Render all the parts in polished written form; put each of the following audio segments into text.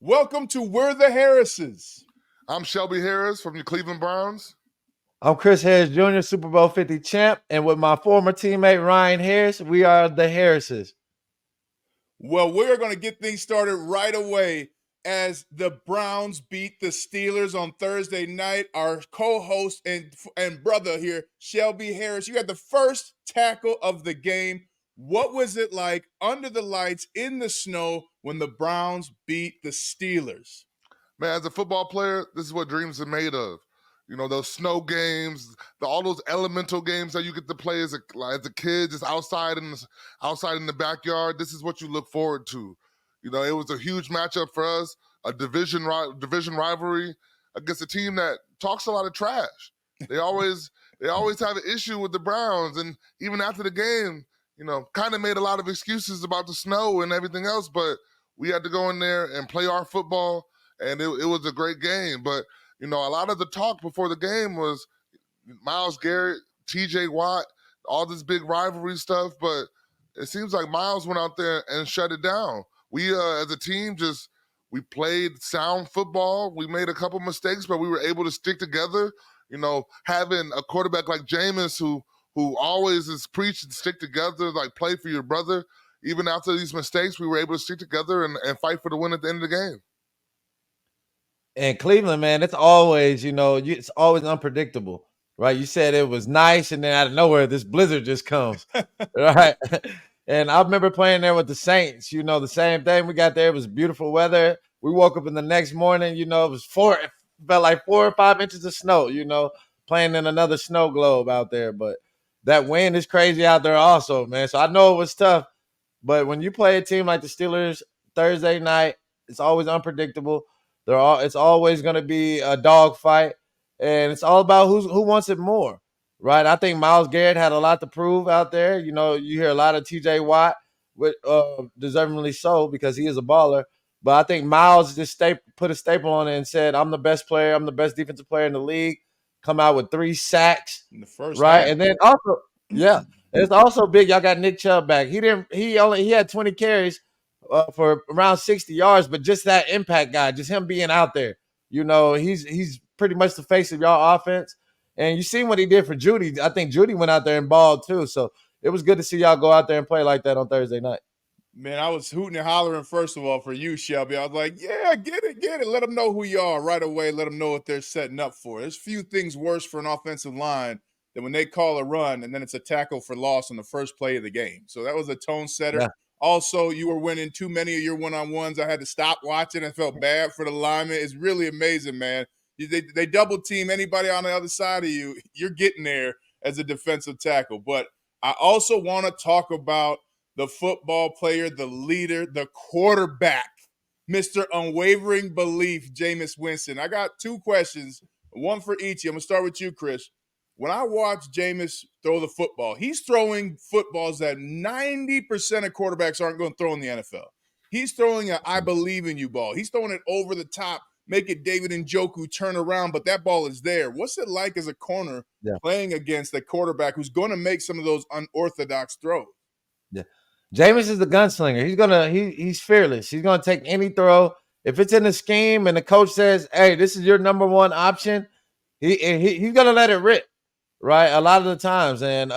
Welcome to We're the Harrises. I'm Shelby Harris from the Cleveland Browns. I'm Chris Harris Jr., Super Bowl 50 champ, and with my former teammate Ryan Harris, we are the Harrises. Well, we're going to get things started right away as the Browns beat the Steelers on Thursday night. Our co-host and brother here, Shelby Harris, you had the first tackle of the game. What was it like under the lights in the snow when the Browns beat the Steelers? Man, as a football player, this is what dreams are made of. You know, those snow games, all those elemental games that you get to play as a kid, just outside in the backyard. This is what you look forward to. You know, it was a huge matchup for us, a division rivalry against a team that talks a lot of trash. They always have an issue with the Browns, and even after the game, you know, kind of made a lot of excuses about the snow and everything else. But we had to go in there and play our football, and it was a great game. But you know, a lot of the talk before the game was Myles Garrett, TJ Watt, all this big rivalry stuff, but it seems like Myles went out there and shut it down. We, as a team, we played sound football. We made a couple mistakes, but we were able to stick together. You know, having a quarterback like Jameis who always is preached and stick together, like play for your brother. Even after these mistakes, we were able to stick together and fight for the win at the end of the game. And Cleveland, man, it's always, it's always unpredictable, right? You said it was nice, and then out of nowhere, this blizzard just comes, right? And I remember playing there with the Saints, the same thing. We got there, it was beautiful weather. We woke up in the next morning, it felt like 4 or 5 inches of snow, playing in another snow globe out there. But that wind is crazy out there also, man. So I know it was tough, but when you play a team like the Steelers Thursday night, it's always unpredictable. It's always going to be a dogfight, and it's all about who wants it more, right? I think Myles Garrett had a lot to prove out there. You hear a lot of TJ Watt, with deservingly so because he is a baller. But I think Myles just put a staple on it and said, "I'm the best player. I'm the best defensive player in the league." Come out with 3 sacks in the first right, half. And then also, yeah, it's also big. Y'all got Nick Chubb back. He had 20 carries for around 60 yards, but just that impact guy, just him being out there, he's pretty much the face of y'all offense. And you seen what he did for Judy. I think Judy went out there and balled too. So it was good to see y'all go out there and play like that on Thursday night. Man, I was hooting and hollering, first of all, for you, Shelby. I was like, yeah, get it. Let them know who you are right away. Let them know what they're setting up for. There's few things worse for an offensive line than when they call a run and then it's a tackle for loss on the first play of the game. So that was a tone setter. Yeah. Also, you were winning too many of your one-on-ones. I had to stop watching. I felt bad for the lineman. It's really amazing, man. They double team anybody on the other side of you. You're getting there as a defensive tackle. But I also want to talk about the football player, the leader, the quarterback, Mr. Unwavering Belief, Jameis Winston. I got 2 questions, one for each. I'm going to start with you, Chris. When I watch Jameis throw the football, he's throwing footballs that 90% of quarterbacks aren't going to throw in the NFL. He's throwing an I believe in you ball. He's throwing it over the top, make it David Njoku turn around, but that ball is there. What's it like as a corner playing against a quarterback who's going to make some of those unorthodox throws? Yeah. Jameis is the gunslinger. He's fearless. He's gonna take any throw. If it's in the scheme and the coach says, "Hey, this is your number one option," he's gonna let it rip, right? A lot of the times, and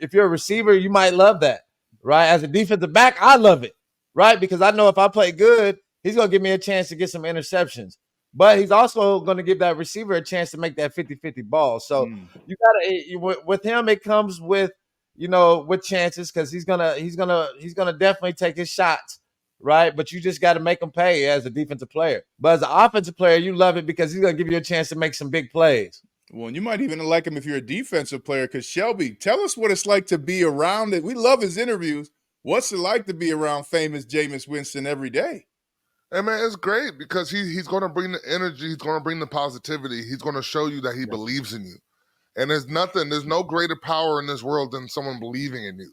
if you're a receiver, you might love that, right? As a defensive back, I love it, right? Because I know if I play good, he's gonna give me a chance to get some interceptions. But he's also gonna give that receiver a chance to make that 50-50 ball. So you gotta with him, it comes with with chances because he's gonna definitely take his shots, right? But you just got to make him pay as a defensive player. But as an offensive player, you love it because he's gonna give you a chance to make some big plays. Well, and you might even like him if you're a defensive player. Because Shelby, tell us what it's like to be around it. We love his interviews. What's it like to be around famous Jameis Winston every day? Hey, man, it's great because he's going to bring the energy. He's going to bring the positivity. He's going to show you that he believes in you. And there's no greater power in this world than someone believing in you.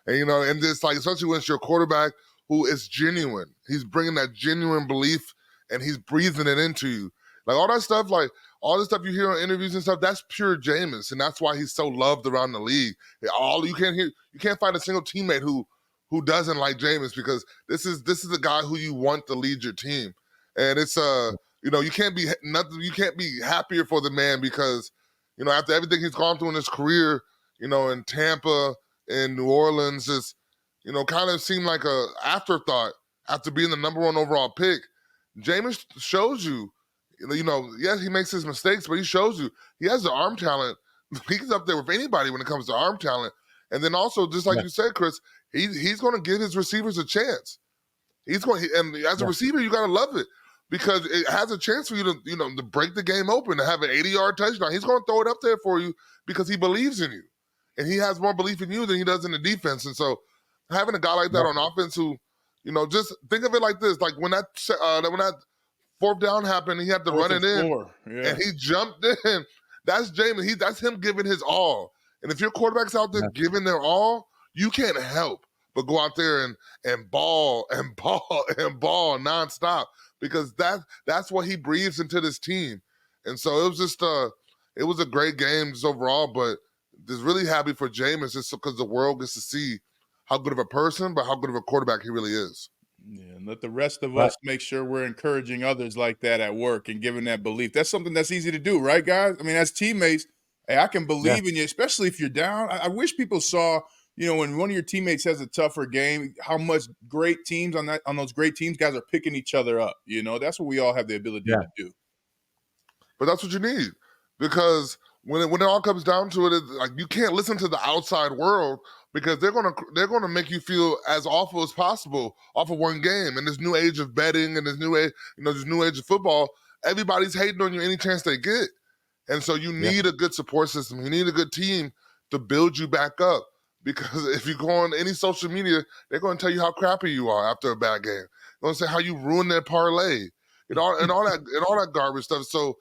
And, and it's like, especially when it's your quarterback who is genuine. He's bringing that genuine belief and he's breathing it into you. Like all that stuff, like all the stuff you hear on interviews and stuff, that's pure Jameis. And that's why he's so loved around the league. You can't find a single teammate who who doesn't like Jameis, because this is the guy who you want to lead your team. And it's you can't be happier for the man, because after everything he's gone through in his career, in Tampa, in New Orleans, just kind of seemed like a afterthought after being the number 1 overall pick. Jameis shows you, yes, he makes his mistakes, but he shows you he has the arm talent. He's up there with anybody when it comes to arm talent. And then also, just like you said, Chris, he's going to give his receivers a chance. And as a receiver, you got to love it, because it has a chance for you to, to break the game open, to have an 80-yard touchdown. He's going to throw it up there for you because he believes in you. And he has more belief in you than he does in the defense. And so having a guy like that on offense who, just think of it like this. Like when that 4th down happened, he had to run it in, and he jumped in. That's Jameis. That's him giving his all. And if your quarterback's out there giving their all, you can't help but go out there and ball and ball and ball nonstop, because that's what he breathes into this team. And so it was just it was a great game just overall, but just really happy for Jameis, just because the world gets to see how good of a person, but how good of a quarterback he really is. Yeah, and let the rest of us make sure we're encouraging others like that at work and giving that belief. That's something that's easy to do, right, guys? I mean, as teammates, hey, I can believe in you, especially if you're down. I wish people saw, when one of your teammates has a tougher game, how much great teams on those great teams, guys are picking each other up. That's what we all have the ability to do. But that's what you need, because when it all comes down to it, like, you can't listen to the outside world, because they're gonna make you feel as awful as possible off of one game. In this new age of betting and this new age of football, everybody's hating on you any chance they get. And so you need a good support system. You need a good team to build you back up, because if you go on any social media, they're going to tell you how crappy you are after a bad game. They're going to say how you ruined their parlay and all that garbage stuff. So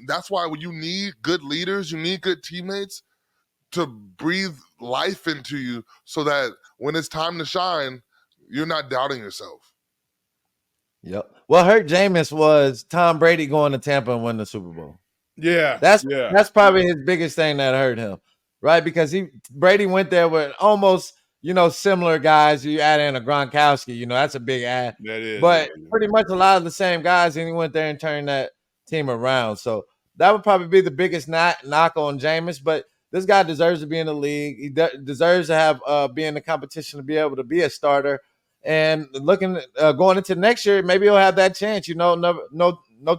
that's why when you need good leaders, you need good teammates to breathe life into you, so that when it's time to shine, you're not doubting yourself. Yep. What hurt Jameis was Tom Brady going to Tampa and winning the Super Bowl. Yeah. That's probably his biggest thing that hurt him, right? Because Brady went there with almost, similar guys. You add in a Gronkowski, that's a big add. That is. But pretty much a lot of the same guys, and he went there and turned that team around. So that would probably be the biggest knock on Jameis. But this guy deserves to be in the league. He deserves to have be in the competition to be able to be a starter. And looking going into next year, maybe he'll have that chance. No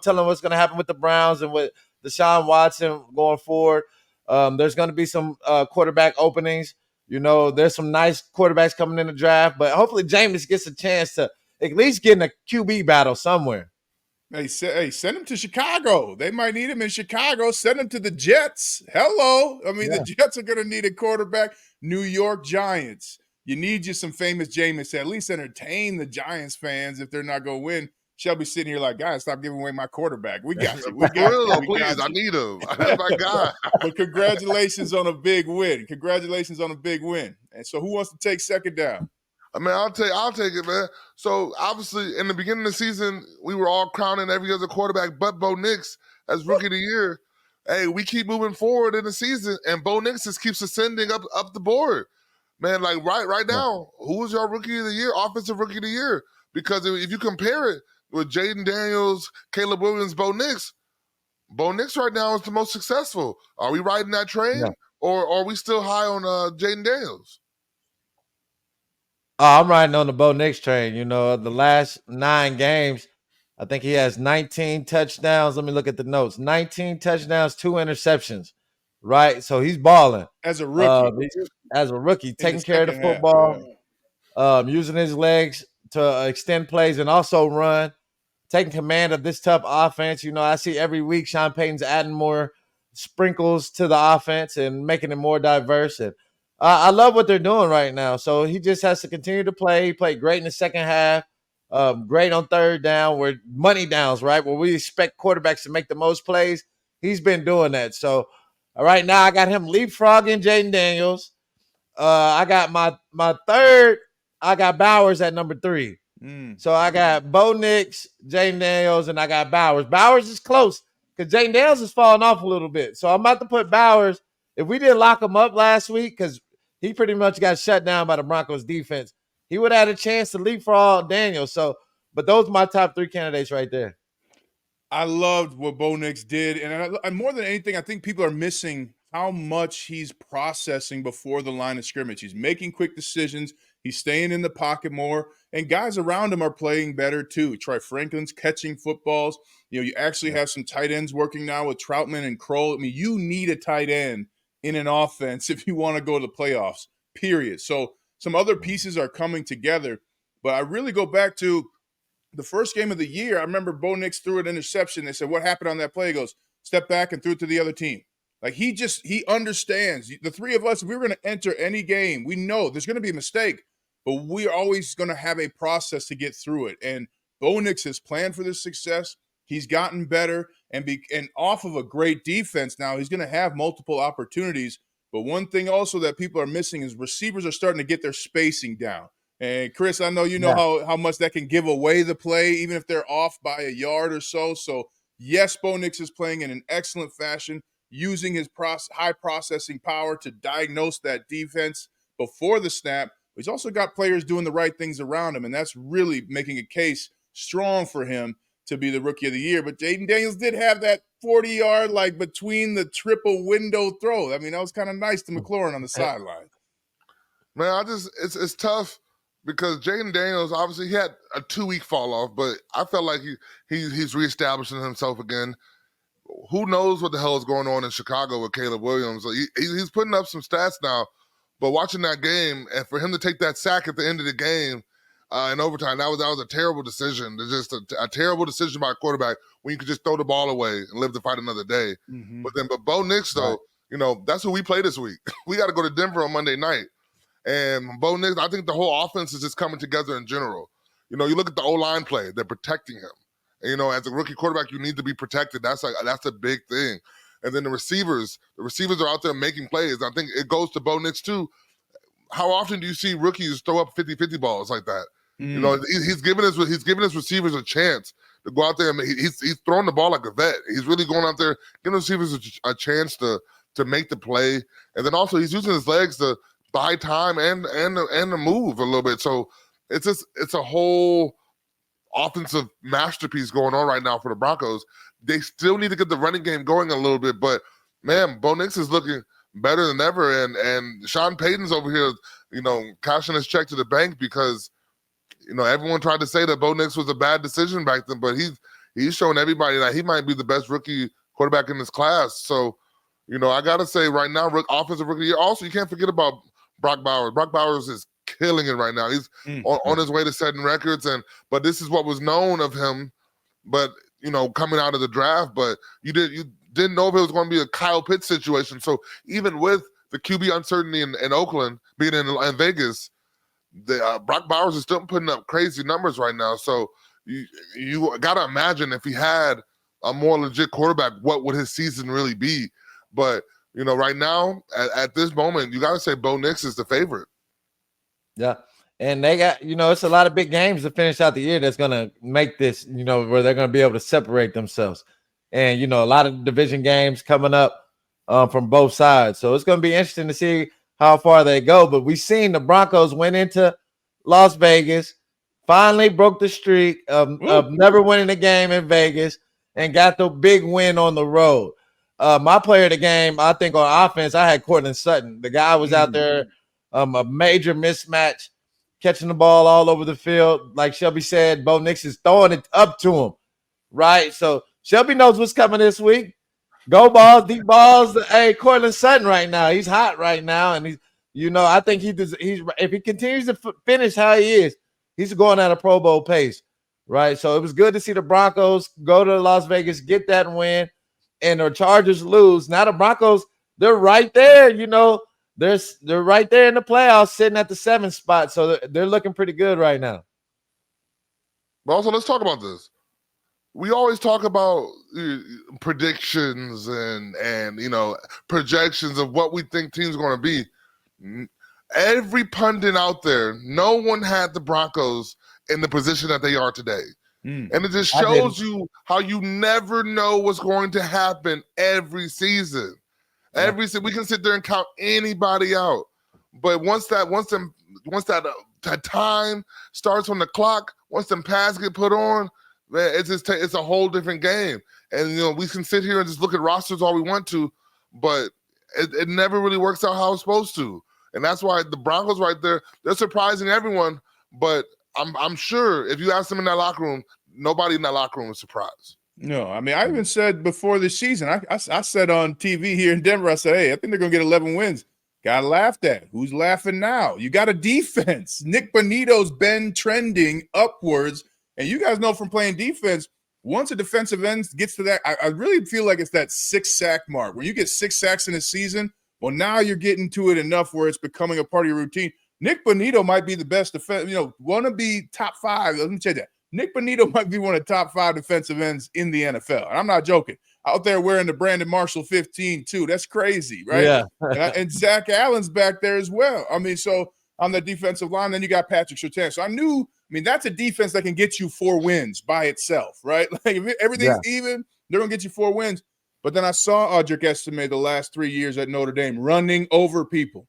telling what's going to happen with the Browns and with Deshaun Watson going forward. There's going to be some quarterback openings. There's some nice quarterbacks coming in the draft, but hopefully Jameis gets a chance to at least get in a QB battle somewhere. Hey, send him to Chicago. They might need him in Chicago. Send him to the Jets. Hello. I mean, the Jets are going to need a quarterback. New York Giants. You need you some famous Jameis to at least entertain the Giants fans if they're not going to win. Shelby sitting here like, guys, stop giving away my quarterback. We got you. Please, I need him. My God. But congratulations on a big win. And so who wants to take second down? I mean, I'll take it, man. So obviously, in the beginning of the season, we were all crowning every other quarterback but Bo Nix as Rookie of the Year. Hey, we keep moving forward in the season, and Bo Nix just keeps ascending up the board, man. Like right now, who is your Rookie of the Year, Offensive Rookie of the Year? Because if you compare it with Jaden Daniels, Caleb Williams, Bo Nix right now is the most successful. Are we riding that train, or are we still high on Jaden Daniels? Oh, I'm riding on the Bo Nix train. The last 9 games, I think he has 19 touchdowns. Let me look at the notes. 19 touchdowns, 2 interceptions, right? So he's balling. As a rookie. Taking care of the football, using his legs to extend plays and also run, taking command of this tough offense. I see every week Sean Payton's adding more sprinkles to the offense and making it more diverse. And I love what they're doing right now. So he just has to continue to play. He played great in the second half, great on third down, where money downs, right, where we expect quarterbacks to make the most plays. He's been doing that. So right now I got him leapfrogging Jaden Daniels. I got my third. I got Bowers at number 3. So I got Bo Nix, Jaden Daniels, and I got Bowers. Bowers is close because Jaden Daniels is falling off a little bit. So I'm about to put Bowers. If we didn't lock him up last week, because he pretty much got shut down by the Broncos defense, he would have had a chance to leapfrog Daniel. So, but those are my top 3 candidates right there. I loved what Bo Nix did, and more than anything, I think people are missing how much he's processing before the line of scrimmage. He's making quick decisions. He's staying in the pocket more, and guys around him are playing better too. Troy Franklin's catching footballs. You actually have some tight ends working now with Troutman and Kroll. I mean, you need a tight end in an offense if you want to go to the playoffs, period. So some other pieces are coming together, but I really go back to the first game of the year. I remember Bo Nix threw an interception. They said, what happened on that play? He goes, step back and threw it to the other team. Like he understands. The three of us, if we were going to enter any game, we know there's going to be a mistake, but we're always going to have a process to get through it. And Bo Nix has planned for this success. He's gotten better, and off of a great defense now, he's going to have multiple opportunities. But one thing also that people are missing is receivers are starting to get their spacing down. And Chris, I know you know how much that can give away the play, even if they're off by a yard or so. So, yes, Bo Nix is playing in an excellent fashion, using his high processing power to diagnose that defense before the snap. But he's also got players doing the right things around him, and that's really making a case strong for him to be the Rookie of the Year. But Jaden Daniels did have that 40-yard, like, between the triple window throw. I mean, that was kind of nice to McLaurin on the sideline. Man, it's tough. Because Jaden Daniels, obviously, he had a 2-week fall off, but I felt like he's reestablishing himself again. Who knows what the hell is going on in Chicago with Caleb Williams? He's putting up some stats now, but watching that game, and for him to take that sack at the end of the game in overtime, that was a terrible decision. It's just a terrible decision by a quarterback when you could just throw the ball away and live to fight another day. Mm-hmm. But Bo Nix, though, that's who we play this week. We got to go to Denver on Monday night. And Bo Nix, I think the whole offense is just coming together in general. You look at the O-line play, they're protecting him. And, as a rookie quarterback, you need to be protected. That's a big thing. And then the receivers are out there making plays. I think it goes to Bo Nix, too. How often do you see rookies throw up 50-50 balls like that? Mm. He's giving his receivers a chance to go out there. And he's throwing the ball like a vet. He's really going out there, giving receivers a chance to make the play. And then also he's using his legs to buy time and to move a little bit. So it's a whole offensive masterpiece going on right now for the Broncos. They still need to get the running game going a little bit, but man, Bo Nix is looking better than ever. And Sean Payton's over here, cashing his check to the bank because, everyone tried to say that Bo Nix was a bad decision back then, but he's showing everybody that he might be the best rookie quarterback in this class. So, I got to say right now, offensive rookie of the year. Also, you can't forget about Brock Bowers. Brock Bowers is killing it right now. He's on his way to setting records, but this is what was known of him. But coming out of the draft, but you didn't know if it was going to be a Kyle Pitts situation. So even with the QB uncertainty in Oakland, being in Vegas, Brock Bowers is still putting up crazy numbers right now. So you got to imagine if he had a more legit quarterback, what would his season really be? But right now, at this moment, you got to say Bo Nix is the favorite. Yeah. And they got, it's a lot of big games to finish out the year that's going to make this, where they're going to be able to separate themselves. And, a lot of division games coming up from both sides. So it's going to be interesting to see how far they go. But we've seen the Broncos went into Las Vegas, finally broke the streak of never winning a game in Vegas, and got the big win on the road. My player of the game, I think on offense, I had Courtland Sutton. The guy was out there, a major mismatch, catching the ball all over the field. Like Shelby said, Bo Nix is throwing it up to him, right? So Shelby knows what's coming this week. Go balls, deep balls. Hey, Courtland Sutton right now, he's hot right now, and I think he's if he continues to finish how he is, he's going at a Pro Bowl pace, right? So it was good to see the Broncos go to Las Vegas, get that win, and the Chargers lose. Now the Broncos, they're right there, they're right there in the playoffs, sitting at the 7th spot. So they're looking pretty good right now. But also, let's talk about this. We always talk about predictions and projections of what we think teams are going to be. Every pundit out there, no one had the Broncos in the position that they are today. And it just shows you how you never know what's going to happen every season. Every season, we can sit there and count anybody out, but once that time starts on the clock, once them pads get put on, man, it's a whole different game. And, we can sit here and just look at rosters all we want to, but it never really works out how it's supposed to. And that's why the Broncos right there, they're surprising everyone. But I'm sure if you ask them in that locker room, nobody in that locker room is surprised. No, I mean, I even said before the season, I said on TV here in Denver, I said, hey, I think they're going to get 11 wins. Got laughed at. Who's laughing now? You got a defense. Nick Bonito's been trending upwards. And you guys know from playing defense, once a defensive end gets to that, I really feel like it's that 6-sack mark. When you get 6 sacks in a season, well, now you're getting to it enough where it's becoming a part of your routine. Nick Bonito might be the best defense, want to be top 5. Let me tell you that. Nick Bonito might be one of the top 5 defensive ends in the NFL. And I'm not joking. Out there wearing the Brandon Marshall 15 too. That's crazy, right? Yeah. and Zach Allen's back there as well. I mean, so on the defensive line, then you got Patrick Surtain. So that's a defense that can get you 4 wins by itself, right? Like if everything's even, they're going to get you 4 wins. But then I saw Audric Estime the last 3 years at Notre Dame running over people.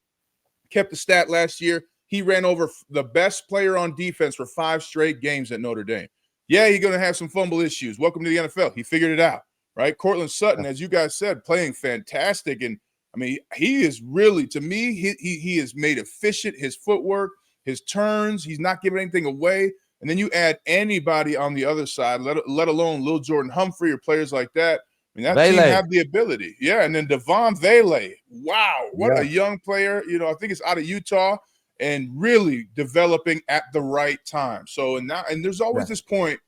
Kept the stat last year. He ran over the best player on defense for 5 straight games at Notre Dame. Yeah, he's going to have some fumble issues. Welcome to the NFL. He figured it out, right? Cortland Sutton, as you guys said, playing fantastic. And, I mean, he is really, to me, he is made efficient. His footwork, his turns, he's not giving anything away. And then you add anybody on the other side, let alone Lil Jordan Humphrey or players like that. I mean, that team have the ability. Yeah, and then Devon Vele. Wow, what a young player. I think it's out of Utah. And really developing at the right time. So, and there's always this point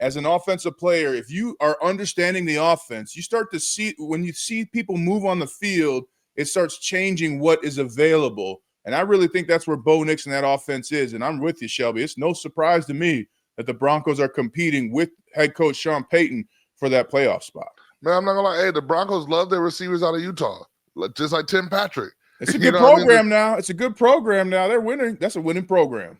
as an offensive player, if you are understanding the offense, you start to see, when you see people move on the field, it starts changing what is available. And I really think that's where Bo Nix and that offense is. And I'm with you, Shelby. It's no surprise to me that the Broncos are competing with head coach Sean Payton for that playoff spot. Man, I'm not going to lie. Hey, the Broncos love their receivers out of Utah, just like Tim Patrick. It's a good program now. It's a good program now. They're winning. That's a winning program.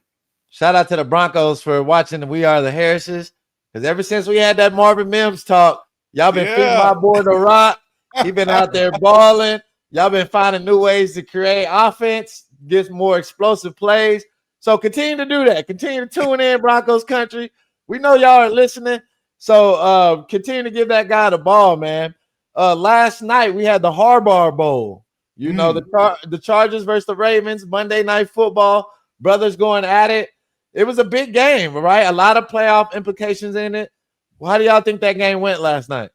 Shout out to the Broncos for watching the We Are the Harrises. Because ever since we had that Marvin Mims talk, y'all been feeding my boy the rock. He been out there balling. Y'all been finding new ways to create offense, get more explosive plays. So continue to do that. Continue to tune in, Broncos country. We know y'all are listening. So continue to give that guy the ball, man. Last night we had the Harbaugh Bowl. The Chargers versus the Ravens, Monday Night Football, brothers going at it. It was a big game, right? A lot of playoff implications in it. Well, how do y'all think that game went last night?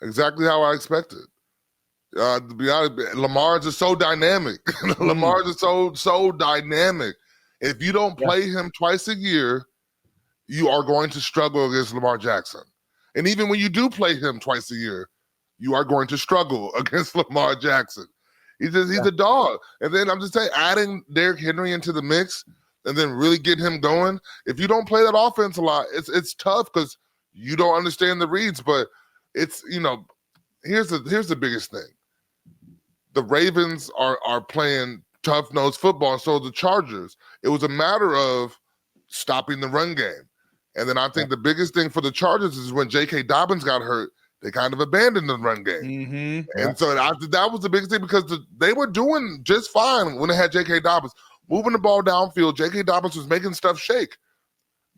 Exactly how I expected. To be honest, Lamar's is so dynamic. Lamar's is so dynamic. If you don't play him twice a year, you are going to struggle against Lamar Jackson. And even when you do play him twice a year, you are going to struggle against Lamar Jackson. He's a dog. And then I'm just saying, adding Derrick Henry into the mix and then really getting him going. If you don't play that offense a lot, it's tough because you don't understand the reads. But it's, here's the biggest thing. The Ravens are playing tough-nosed football, and so the Chargers. It was a matter of stopping the run game. And then I think the biggest thing for the Chargers is when J.K. Dobbins got hurt, they kind of abandoned the run game. Mm-hmm. And so that was the biggest thing because they were doing just fine when they had J.K. Dobbins. Moving the ball downfield, J.K. Dobbins was making stuff shake.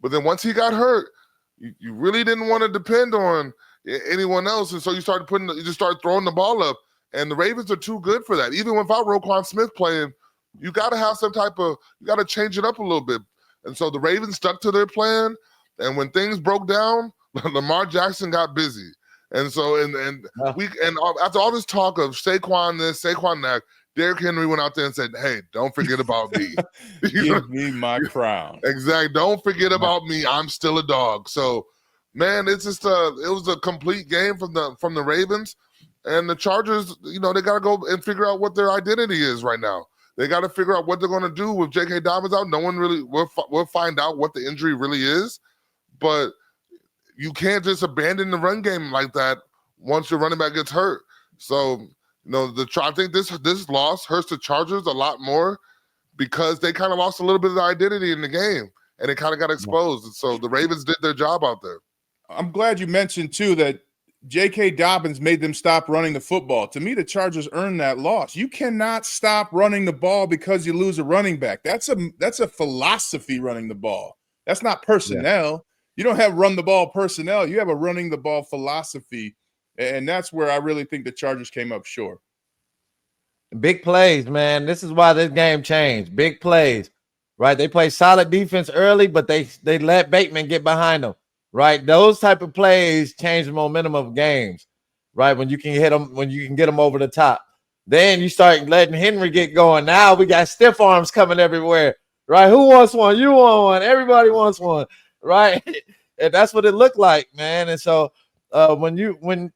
But then once he got hurt, you really didn't want to depend on anyone else. And so you just started throwing the ball up. And the Ravens are too good for that. Even without Roquan Smith playing, you got to have you got to change it up a little bit. And so the Ravens stuck to their plan. And when things broke down, Lamar Jackson got busy. And so, after all this talk of Saquon this, Saquon that, Derrick Henry went out there and said, hey, don't forget about me. Give me my crown. Exactly. Don't forget about me. I'm still a dog. So, man, it's just it was a complete game from the Ravens. And the Chargers, they got to go and figure out what their identity is right now. They got to figure out what they're going to do with J.K. Dobbins out. No one really will find out what the injury really is. But you can't just abandon the run game like that once your running back gets hurt. So, I think this loss hurts the Chargers a lot more because they kind of lost a little bit of the identity in the game, and it kind of got exposed. And so the Ravens did their job out there. I'm glad you mentioned, too, that J.K. Dobbins made them stop running the football. To me, the Chargers earned that loss. You cannot stop running the ball because you lose a running back. That's a philosophy, running the ball. That's not personnel. Yeah. You don't have run the ball personnel. You have a running the ball philosophy, and that's where I really think the Chargers came up short. Big plays, man. This is why this game changed. Big plays, right? They play solid defense early, but they let Bateman get behind them, right? Those type of plays change the momentum of games, right? When you can hit them, when you can get them over the top. Then you start letting Henry get going. Now we got stiff arms coming everywhere, right? Who wants one? You want one. Everybody wants one, right? And that's what it looked like, man. And so when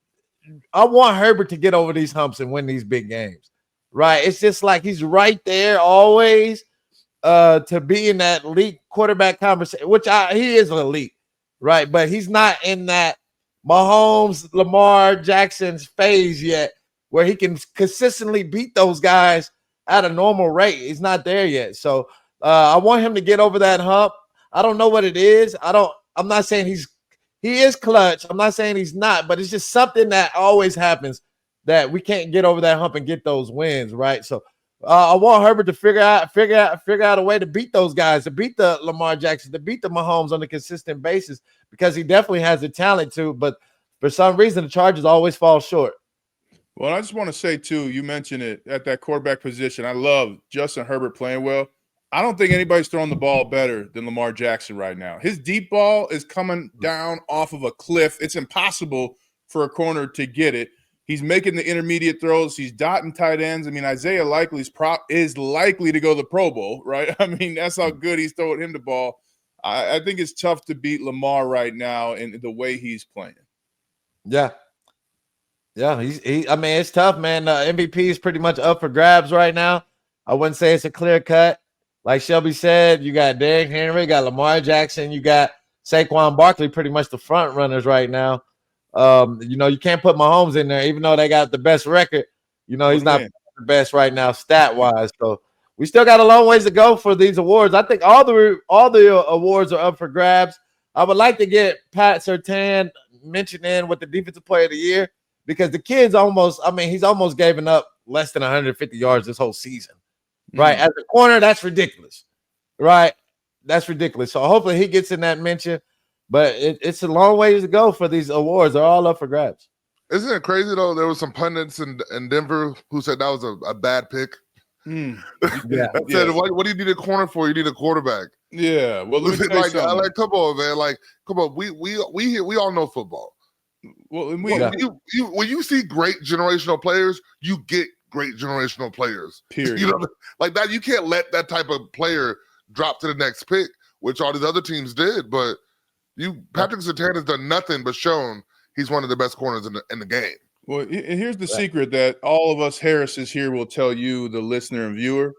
I want Herbert to get over these humps and win these big games. Right. It's just like he's right there always to be in that elite quarterback conversation, which he is elite, right? But he's not in that Mahomes, Lamar Jackson's phase yet where he can consistently beat those guys at a normal rate. He's not there yet. So I want him to get over that hump. I don't know what it is. I'm not saying he is clutch. I'm not saying he's not, but it's just something that always happens that we can't get over that hump and get those wins, right? So I want Herbert to figure out a way to beat those guys, to beat the Lamar Jackson, to beat the Mahomes on a consistent basis, because he definitely has the talent to. But for some reason, the Chargers always fall short. Well, I just want to say too, you mentioned it at that quarterback position. I love Justin Herbert playing well. I don't think anybody's throwing the ball better than Lamar Jackson right now. His deep ball is coming down off of a cliff. It's impossible for a corner to get it. He's making the intermediate throws. He's dotting tight ends. I mean, Isaiah Likely's is likely to go to the Pro Bowl, right? I mean, that's how good he's throwing him the ball. I think it's tough to beat Lamar right now in the way he's playing. Yeah. Yeah, I mean, it's tough, man. MVP is pretty much up for grabs right now. I wouldn't say it's a clear cut. Like Shelby said, you got Derrick Henry, you got Lamar Jackson, you got Saquon Barkley, pretty much the front runners right now. You can't put Mahomes in there, even though they got the best record. He's not the best right now, stat wise. So we still got a long ways to go for these awards. I think all the awards are up for grabs. I would like to get Pat Surtain mentioned in with the Defensive Player of the Year, because the kid's he's almost given up less than 150 yards this whole season, right? As a corner, that's ridiculous, right? That's ridiculous. So hopefully he gets in that mention. But it's a long ways to go for these awards. They're all up for grabs. Isn't it crazy, though? There were some pundits in Denver who said that was a bad pick. Yeah. Said, what do you need a corner for? You need a quarterback. Yeah. Well, let me tell you something. Come on, man. Like, come on. We all know football. Well, and when you see great generational players, you get great generational players. Period. Like that. You can't let that type of player drop to the next pick, which all these other teams did. But Patrick Surtain has done nothing but shown he's one of the best corners in the game. Well, and here's the secret that all of us Harrises here will tell you, the listener and viewer.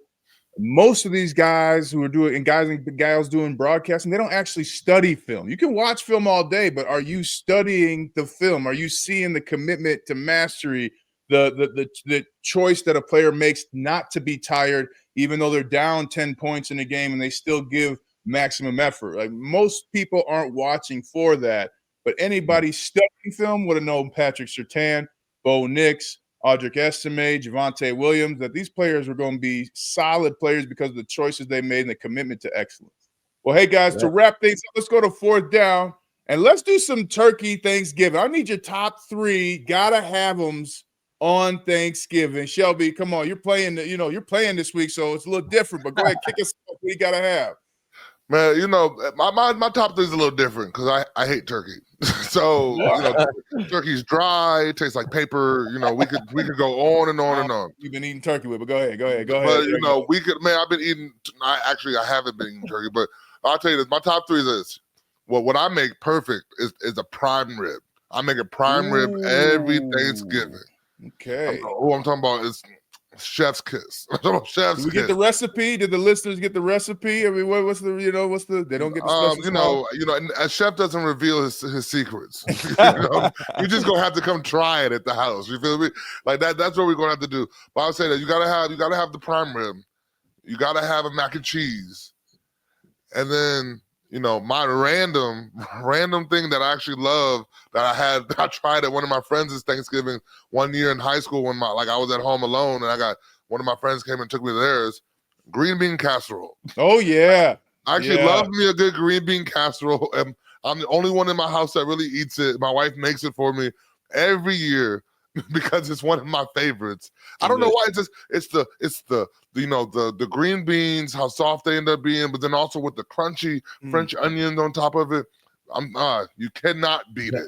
Most of these guys who are doing, and guys and gals doing broadcasting, they don't actually study film. You can watch film all day, but are you studying the film? Are you seeing the commitment to mastery, the choice that a player makes not to be tired, even though they're down 10 points in a game and they still give maximum effort? Like, most people aren't watching for that, but anybody studying film would have known Patrick Surtain, Bo Nix, Audric Estime, Javonte Williams, that these players were going to be solid players because of the choices they made and the commitment to excellence. Well, hey, guys, to wrap things up, let's go to fourth down, and let's do some turkey Thanksgiving. I need your top three. Gotta have them on Thanksgiving. Shelby, come on. You're playing this week, so it's a little different, but go ahead, kick us off. What you gotta have? Man, my top three is a little different because I hate turkey. So turkey's dry, it tastes like paper. We could go on and on and on. You've been eating turkey with, but go ahead. But I've been eating. I haven't been eating turkey, but I'll tell you this: my top three is this. Well, what I make perfect is a prime rib. I make a prime rib every Thanksgiving. Okay. Who I'm talking about is chef's kiss. Did we get the recipe? Did the listeners get the recipe? I mean, what's the they don't get the special a chef doesn't reveal his secrets. You just gonna have to come try it at the house. You feel me? Like that's what we're gonna have to do. But I'll say that you gotta have the prime rib. You gotta have a mac and cheese, and then my random thing that I actually love that I tried at one of my friends' Thanksgiving one year in high school when I was at home alone and I got one of my friends came and took me to theirs, green bean casserole. Oh yeah. I actually love me a good green bean casserole, and I'm the only one in my house that really eats it. My wife makes it for me every year because it's one of my favorites. I don't know why. It's the green beans, how soft they end up being, but then also with the crunchy French onions on top of it. You cannot beat it.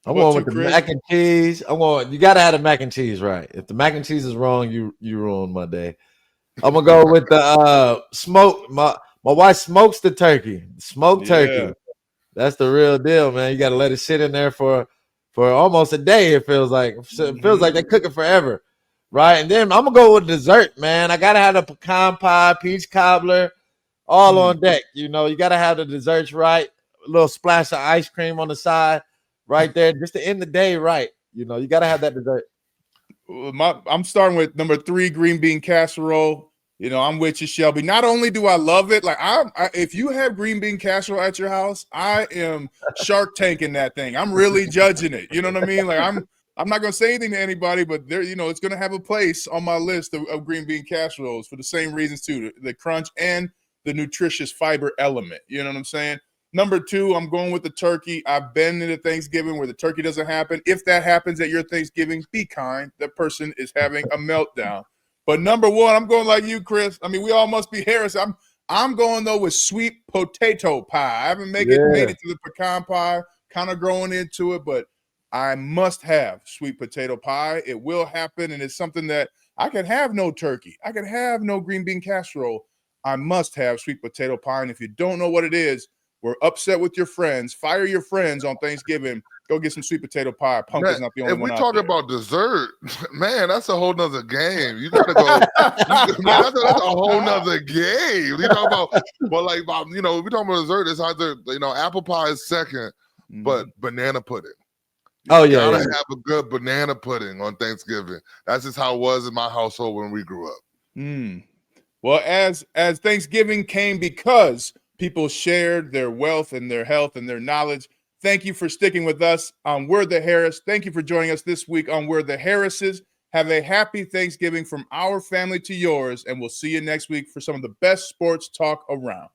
I'm going with the mac and cheese. You gotta have the mac and cheese right. If the mac and cheese is wrong, you ruin my day. I'm gonna go with the smoke. My wife smokes the turkey. Smoked turkey. That's the real deal, man. You gotta let it sit in there for almost a day. It feels like they cook it forever, right? And then I'm gonna go with dessert, man. I gotta have the pecan pie, peach cobbler, all on deck. You gotta have the desserts right. A little splash of ice cream on the side, right there, just to end the day right. You gotta have that dessert. I'm starting with number 3, green bean casserole. I'm with you, Shelby. Not only do I love it, like if you have green bean casserole at your house, I am Shark Tanking that thing. I'm really judging it. You know what I mean? Like I'm not gonna say anything to anybody, but there, it's gonna have a place on my list of green bean casseroles for the same reasons too, the crunch and the nutritious fiber element. You know what I'm saying? Number 2, I'm going with the turkey. I've been in a Thanksgiving where the turkey doesn't happen. If that happens at your Thanksgiving, be kind. That person is having a meltdown. But number 1, I'm going like you, Chris. I mean, we all must be Harris. I'm going though with sweet potato pie. I haven't made it to the pecan pie, kind of growing into it, but I must have sweet potato pie. It will happen, and it's something that I can have no turkey. I can have no green bean casserole. I must have sweet potato pie. And if you don't know what it is, we're upset with your friends. Fire your friends on Thanksgiving. Go get some sweet potato pie. Pumpkin's not the only one out there. If we talk about dessert, man, that's a whole nother game. You gotta go. That's a whole nother game. You talk about, if we talk about dessert, it's either apple pie is second, but banana pudding. You gotta have a good banana pudding on Thanksgiving. That's just how it was in my household when we grew up. Well, as Thanksgiving came because people shared their wealth and their health and their knowledge. Thank you for sticking with us on We're the Harris. Thank you for joining us this week on We're the Harrises. Have a happy Thanksgiving from our family to yours, and we'll see you next week for some of the best sports talk around.